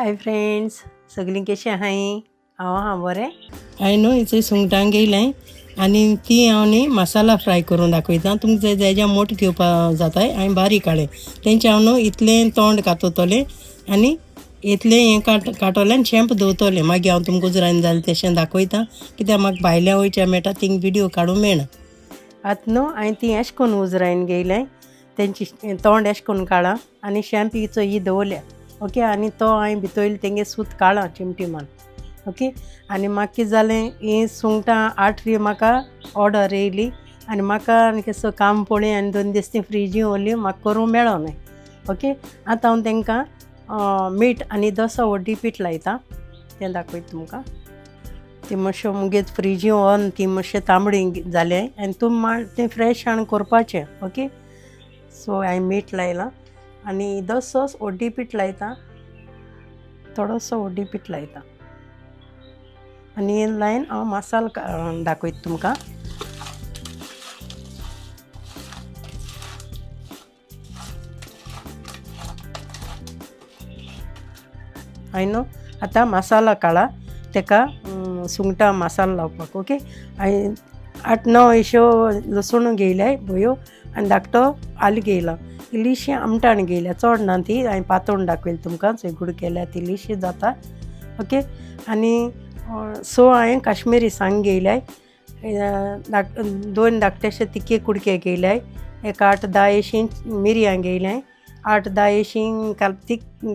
Hi friends, सगळीं कशी आहाय? हांव बरें. हांवें न्हू हिचे सुंगटां घेयलें आनी ती हांव न्ही मसाला फ्राय करून दाखयतां. तुमकां तेज्या मोठ घेवपा जाताय. हांवें बारीक काडलें. तेंचें हांव न्हू इतलें तोंड कातोतलें आनी इतलें हें काटोलें आनी शेंप दवरतलें. मागीर हांव तुमकां उजरायन जालें तशें दाखयतां, कित्याक म्हाका भायल्या वयचें मेळटा थिंग विडियो काडूंक मेळना. आतां न्हू हांवें ती अशें करून उजरायन घेयलें, तेंची तोंड अशें करून काडलां आनी शेंप हिचो ही दवरल्या. ओके, आनी तो हांवें भितर तेंगे सूत काडलां चिमटी मारून. ओके, आनी म्हाका कितें जालें, ही सुंगटां 8 म्हाका ऑर्डर येयली आनी म्हाका कसो काम पळय आनी 2 दीस ती फ्रिजीन व्हरली, म्हाका करूंक मेळो न्हय. ओके, आतां हांव तेंकां मीठ आनी दोसो व्हड्डी पीठ लायतां, तें दाखयता तुमकां. ती मातश्यो मुगे फ्रिजीन व्हरून ती मातशें तांबडी जालें आनी तुमी तें फ्रेश हाडून करपाचें. ओके, सो हांवें मीठ लायलां आनी इल्लोसो व्हड्डी पीठ लायतां, थोडोसो व्हड्डी पीठ लायतां आनी लायन हांव मसालो दाखयता तुमकां. हांवें न्हू आतां मसालो काडला, तेका सुंगटां मसालो लावपाक. ओके, हांवें 8-9 अश्यो लसूण घेयल्याय बऱ्यो आनी धाकटो आलें घेयला. इल्लीशी आमटाण घेयल्या, चड ना ती, हांवें पातळ दाखयली तुमकां, चोयगूड केल्या ती इल्लीशी जाता. ओके, आनी 6 हांवें काश्मिरी सांग घेयल्याय, 2 धाकटेशे तिखे कुडके घेयल्याय, एक 8-10 अशीं मिरयां घेयल्याय, 8-10 अशीं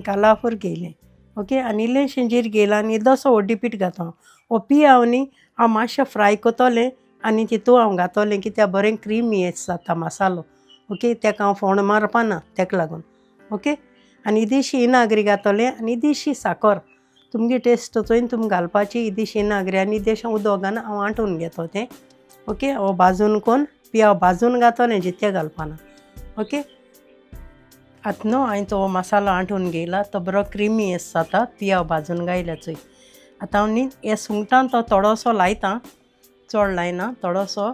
कालाफूर घेयलें. ओके, आनी इल्लेंशें जीर घेयलां आनी इल्लोसो व्हड्डी पीठ घाता. हो पी हांव न्ही हांव मातशें फ्राय कोतोलें आनी तितू हांव घातोलें, कित्याक बरें क्रिमी जाता मसालो. ओके, तेका हांव फोंड मारपा ना, तेका लागून. ओके, आनी इल्लीशी इनाग्री घातोलें आनी इल्लीशी साकर, तुमगे टेस्ट चोयन तुमी घालपाची. इल्लीशी इनाग्री आनी इल्लेशें उदक घालून हांव आंटून घेतो तें. ओके, हांव भाजून कोन्न पी हांव भाजून घातोलें, जितें घालपाना. ओके, आतां न्हू हांवें तो मसालो आंटून घेयला, तो बरो क्रिमी जाता, ती हांव भाजून घायल्या चोय. आतां हांव न्ही हे सुंगटां तो थोडोसो लायतां, चड लायना, थोडोसो,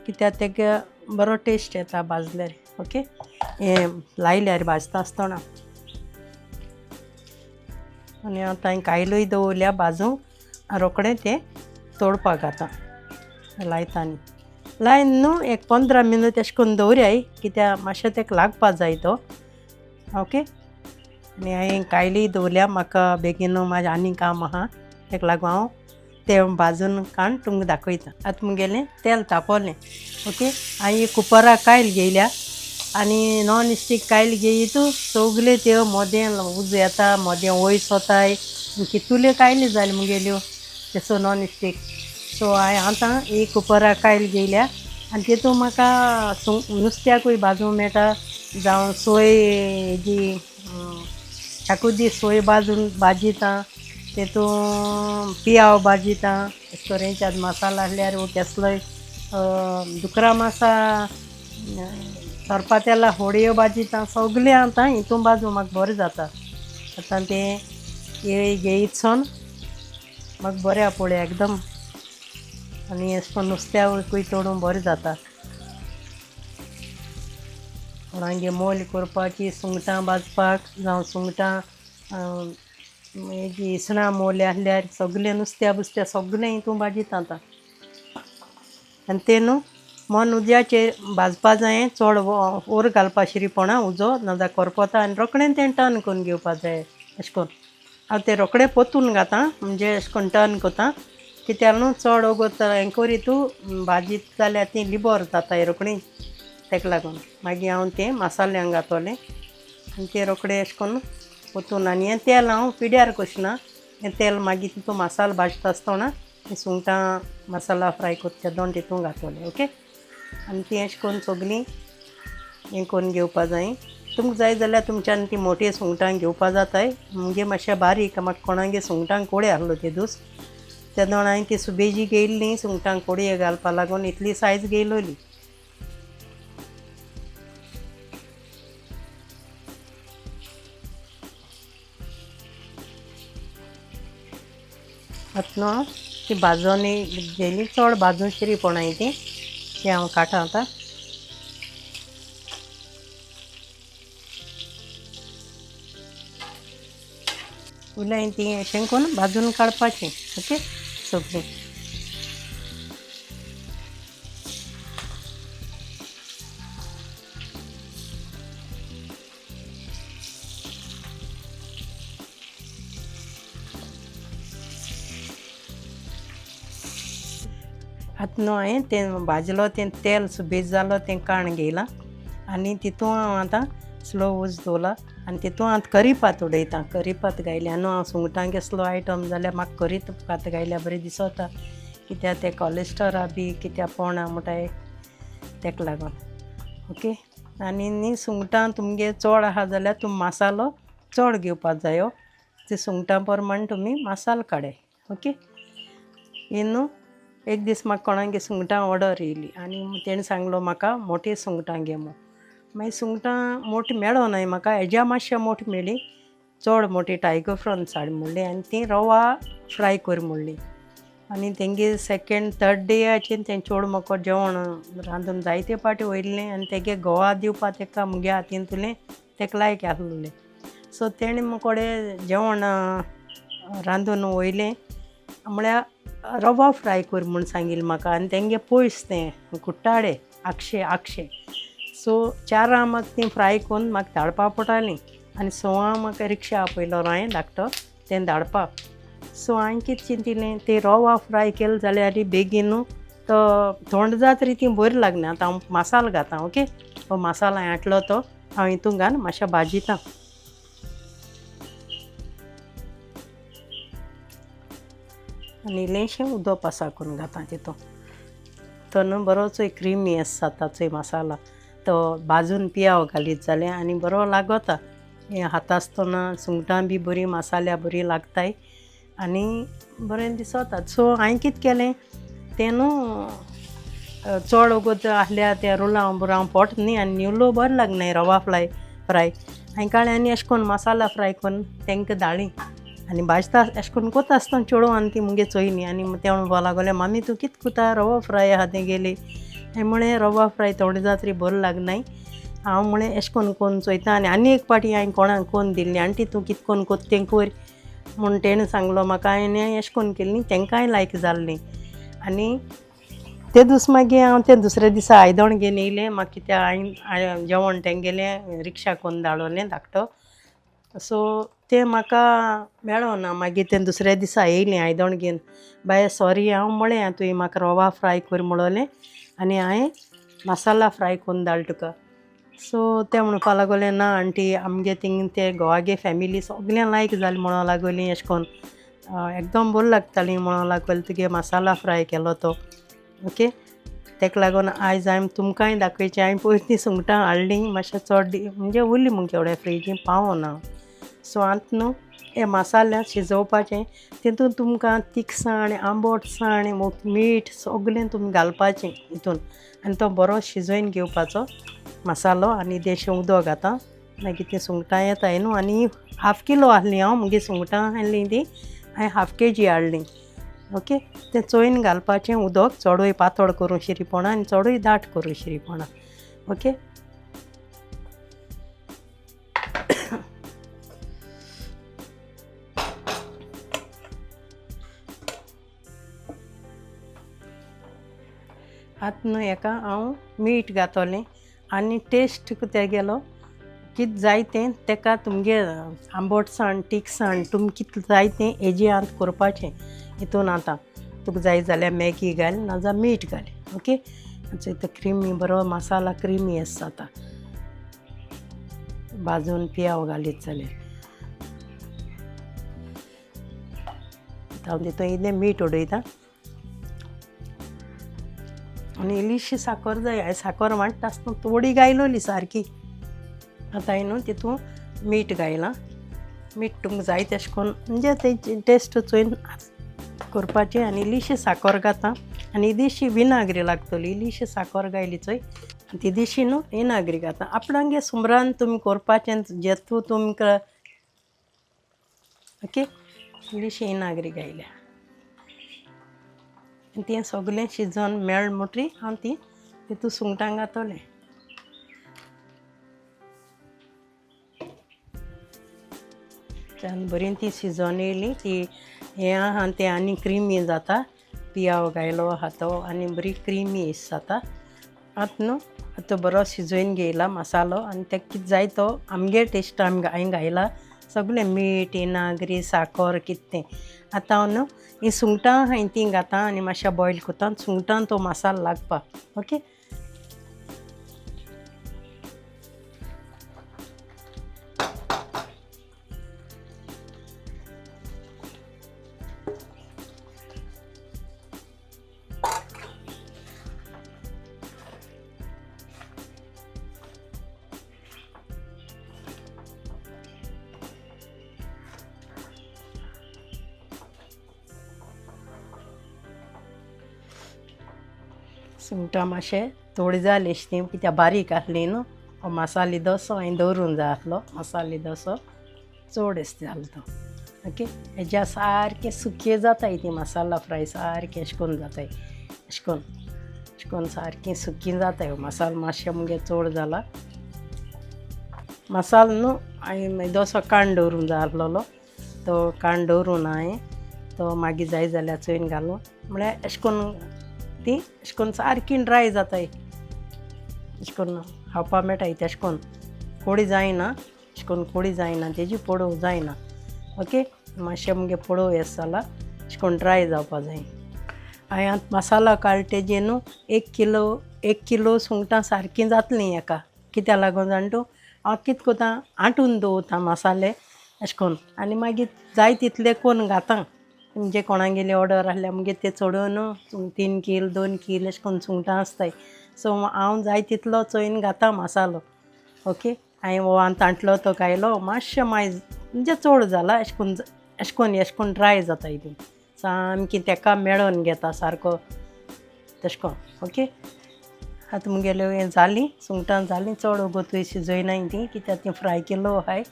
कित्याक तेका बरो टेस्ट येता भाजल्यार. ओके, हें लायल्यार भाजता आसतना. आनी आतां हांवें कायलोय दवरल्या भाजूंक, रोखडें तें तोडपाक घातां लायता आनी लायन न्हू एक 15 मिनट अशें करून दवरयाय, कित्याक मातशें तेका लागपा जाय तो. ओके, आनी हांवें कायलीय दवरल्या, म्हाका बेगीन म्हाजें आनी काम आहा, तेका लागून हांव तें भाजून काडून तुमकां दाखयतां. आतां मुगेलें तेल तापोलें. ओके, हांवें कुकराक कायल घेयल्या आनी नॉन स्टीक कायल घेयतू सगल्यो त्यो मोदें उजो येता, मोदें वयस वताय, कितुल्यो कायली जाल्यो मुगेल्यो तेसो नॉन स्टीक. सो हांवें आतां ही कुकराक कायल घेयल्या आनी तितू म्हाका नुस्त्याकूय भाजूंक मेळटा, जावं सोय हेजी शाकुती सोय भाजितां, तेतू पियाव भाजितां, अशें करून हेंच्यात मसाला आहल्यार केसलोय दुकरा मासा, सरपातेला होडयो भाजितां, सगलें आतां हितून भाजूं म्हाका बरें जाता. आतां तें हे घेयतसून म्हाका बरें पळय एकदम, आनी अशें करून नुस्त्याकूय तोडूं बरें जाता. कोणांगे मोल करपाची, सुंगटां भाजपाक, जावं सुंगटां हेजी इसणां मोले आहल्यार सगलें नुस्त्या बुस्त्या सगलें हितून भाजिता आतां. आनी तें न्हू मन उज्याचेर भाजपा जायें, चड वर घालपा शिरीपणा उजो नाजाल्यार करपोता, आनी रोखडें तें टर्न करून घेवपा जाय. अशें करून हांव तें रोखडें पोतून घातां, म्हणजे अशें करून टर्न कोतां, कित्याक न्हू चड वोगोत हें करीतू भाजीत जाल्यार ती लिबोर जाताय रोखडीं, तेका लागून. मागीर हांव तें मसाल्यांक घातोलें आनी तें रोखडें अशें करून पोतून, आनी हें तेल हांव पिड्यार कशना, हें तेल मागीर तितू मसालो भाजता आसतना सुंगटां मसाला फ्राय कोत्ता तेदोन तितून घातोलें. ओके, आनी ती अशें करून सगलीं हें करून घेवपा जाय. तुमकां जाय जाल्यार तुमच्यान ती मोठी सुंगटां घेवपा जाताय. मुगे मातशें बारीक, म्हाका कोणागे सुंगटांक कोडे आहलो ते दीस, तेदोण हांवें ती सुबेजी घेयल्ली सुंगटांक कोडये घालपा लागून इतली सायज घेयलोली. आतां न्हू ती भाजोन घेयली, चड भाजून शिरीपणाय ती हांव काडटा आतां. उलय ती शेंकून भाजून काडपाची. ओके सगळी. आतां न्हू हांवें तें भाजलो तें तेल सुबेज जालो तें काण घेयलां आनी तितू हांव आतां स्लो उज दवरला आनी तितू आतां करीपात उडयतां. करीपात घायल्या न्हू हांव सुंगटां कसलो आयटम जाल्यार म्हाका करीपात घायल्यार बरें दिसोता, कित्याक तें कॉलेस्ट्रॉला बी कित्याक पोवना म्हणटाय तेका लागोन. ओके. आनी न्ही सुंगटां तुमगे चोड आहा जाल्यार तुमी मसालो चोड घेवपा जायो. ते सुंगटां प्रमाण तुमी मसालो काडाय. ओके. ही न्हू एक दीस म्हाका कोणागे सुंगटां ऑर्डर येयली आनी तेणें सांगलो म्हाका मोठी सुंगटां घे म्हूण. मागीर सुंगटां मोठी मेळो नाय म्हाका, हेज्या मातशें मोठी मेळ्ळी, चोड मोठी टायगर प्रॉन्स हाड म्हणली आनी ती रवा फ्राय कर म्हणली. आनी तेंगे सेकेंड थर्ड डेयाचेर तें चोड म्हाका जेवण रांदून जायते पाटी वयल्लें आनी तेगे घोवा दिवपा तेका मुगे हातींतलें तेका लायक आहलोलें. सो तेणें मुकोडे जेवण रांदून वयलें म्हळ्यार रवा फ्राय कर म्हूण सांगिल्लें म्हाका आनी तेंगे पयस तें कुट्टाडे आक्षे. सो 4 म्हाका तीं फ्राय करून म्हाका धाडपा पडटालीं आनी 6 म्हाका रिक्षा आपयलो हांवें धाकटो तें धाडपा. सो हांवें कितें चिंतिल्लें तें रवा फ्राय केलें जाल्यार बेगीन तो थोंड जात ती बरी लागना. आतां हांव मसालो घातां. ओके. हो मसालो हांवें हाडलो तो हांव हितून घालन मातशें भाजितां. आनी इल्लेंशें उदक पासा करून घातां तितून. तो न्हू बरो चोय क्रिमी जाता चोय मसाला. तो भाजून पियाव घालीत जाल्यार आनी बरो लागोता. हें खाता आसतना सुंगटां बी बरीं मसाल्या बरीं लागताय आनी बरें दिसोता. सो हांवें कितें केलें तें न्हू चोड वगत आहल्यार त्या रोलां बुरां पोट न्ही आनी निवलो बरें लागनाय रवा फ्राय. हांवें काळें आनी अशें करून मसाला फ्राय करून तेंकां धाडली आनी भाजता अशें करून कोता आसतना चेडूं आनी ती मुगे चोयलीं आनी तें म्हणपा लागलें मामी तूं कितें कोता रवा फ्राय आहा तें गेली. हांवें म्हळें रवा फ्राय थोडे जात्री बरो लागनाय. हांव म्हळें अशें करून चोयतां आनी एक पाटी हांवें कोणाक कोन्न दिल्ली आंटी तूं कितें करून कोत्ता तें कर म्हूण तेणें सांगलो म्हाका. हांवें अशें करून केल्लीं तेंकांय लायक जाल्लीं आनी ते दीस मागीर हांव तें दुसऱ्या दिसा आयदोण घेवन येयलें. म्हाका कित्याक हांवें जेवण तेंगेलें रिक्षा करून धाडोलें धाकटो. सो तें म्हाका मेळो ना. मागीर तें दुसऱ्या दिसा येयलें आयदोण घेवन. बाय सॉरी हांव म्हळें तुवें म्हाका रवा फ्राय कर म्हणलें आनी हांवें मसाला फ्राय करून धाडला तुका. सो ते म्हणपा लागले ना आंटी आमगे थिंग ते घोवागे फॅमिली सगळ्यां लायक जालीं म्हणूं लागलीं अशें करून एकदम बरीं लागतालीं म्हणूं लागलीं तुगे मसाला फ्राय केलो तो. ओके. तेका लागून आयज हांवें तुमकांय दाखोवचें. हांवें पयर तीं सुंगटां हाडलीं मातशें चड म्हणजे उरलीं मुगे एवढ्या फ्रिजीन पावोना. सो आतां न्हू हे मसाल्या शिजोवपाचें तितून तुमकां तिखसाण आंबटसाण मीठ सगळें तुमी घालपाचें हितून आनी तो बरो शिजोवन घेवपाचो मसालो आनी इल्लेंशें उदक घातां. मागीर तीं सुंगटां येताय न्हू आनी 1/2 किलो आहलीं हांव मुगे सुंगटां आहलीं तीं हांवें 1/2 kg हाडलीं. ओके. तें चोयन घालपाचें उदक चोडूय पातळ करूं शिरीपणा आनी चोडूय दाट करूं शिरीपणा. ओके. आतां न्हू हेका हांव मीठ घातोलें आनी टेस्ट तेगेलो कितें जाय तें तेका तुमगे आंबटसाण तिखसाण तुमी कितें जाय तें हेजें आतां करपाचें. हितून आतां तुका जाय जाल्यार मॅगी घाल नाजाल्यार मीठ घाल. ओके. तो क्रिमी बरो मसाला क्रिमी जाता भाजून पियाव घालीत जाल्यार. हांव तितून इल्लें मीठ उडयतां आनी इल्लीशी साकर जाय. हांवें साकर वांट्टा आसतना थोडी घायलोली सारकी. आतां हांवें न्हू तितून मीठ घायलां. मीठ तुमकां जाय तशें करून म्हणजे तेची टेस्ट चोयन करपाचें आनी इल्लीशी साकर घातां आनी इल्लीशी विनाग्री लागतली. इल्लीशी साकर घायली चोय ती दिशी न्हू विनाग्री घातां. आपणागे सुमरान तुमी करपाचें जेतू तुमकां. ओके. इल्लीशी विनाग्री घायल्या आनी तें सगळें शिजोवन मेळ म्हणटरी हांव ती तितून सुंगटां घातलें. त्यान बरी ती शिजोवन येयली ती हें आहा तें आनी क्रिमी जाता पियाव गायलो आहा तो आनी बरी क्रिमी जाता आतां न्हू तो बरो शिजोवन घेयला मसालो आनी तेका कितें जाय तो आमगे टेस्ट हांवें घायला सगळें मीठ इनाग्री साकर कितें तें आतां हांव न्हू ही सुंगटां हांवें तीं घातां आनी मातशें बॉयल कोत्ता सुंगटां तो मसालो लागपा ओके सुंगटां मातशें थोडी जाली अशी ती कित्याक बारीक आहली न्हू हो मसालो दोसो हांवें दवरूंक जाय आसलो मसालो दोसो चड अशें जालो तो ओके हेज्या सारकें सुके जाताय ती मसाला फ्राय सारकें अशें करून जाताय अशें करून सारकें सुकी जाताय मसालो मातशें मुगे चड जाला मसालो न्हू हांवें दोसो काण दवरूंक जाय आसलोलो तो काण दवरून हांवें तो मागीर जाय जाल्यार चोयन घालूं म्हळ्यार अशें करून ती अशें करून सारकी ड्राय जाताय अशें करून खावपा मेळटाय तेशें करून कोडी जायना अशें करून कोडी जायना तेजी पडोव जायना ओके मातशें मुगे पडोव येस जाला अशें करून ड्राय जावपा जाय हांवें आतां मसाला काडला तेजे न्हू 1 किलो सुंगटां सारकीं जातलीं हेका कित्याक लागून जाण तूं हांव कितें कोत्ता आंटून दवरता मसाले अशें करून आनी मागीर जाय तितले करून घातां म्हणजे कोणागेली ऑर्डर आहल्यार मुगे ते चडोवन 3 कील 2 कील अशें करून सुंगटां आसताय सो हांव जाय तितलो चोयन घातां मसालो ओके हांवें हो तांटलो तो घायलो मातशें मायज म्हणजे चड जाला अशें करून ड्राय जाताय ती सामकी तेका मेळोन घेता सारको तशें करून ओके आतां मुगेल्यो हें जालीं सुंगटां जालीं चड गोतूय शिजोयनाय ती कित्याक ती फ्राय केलो आहाय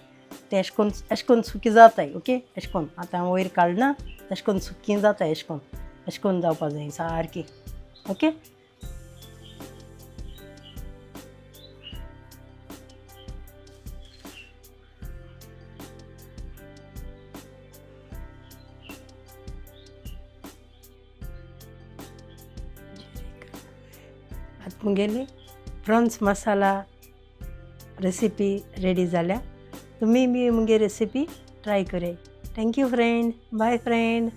ते अशें करून सुकी जाताय ओके अशें करून आतां हांव वयर काडना अशें करून सुकी जाताय अशें करून जावपा जाय सारकी ओके आतां मुगेली प्रॉन्स मसाला रेसिपी रेडी जाल्या तुमी बी मुगे रेसिपी ट्राय कराय थँक्यू फ्रेंड बाय फ्रेंड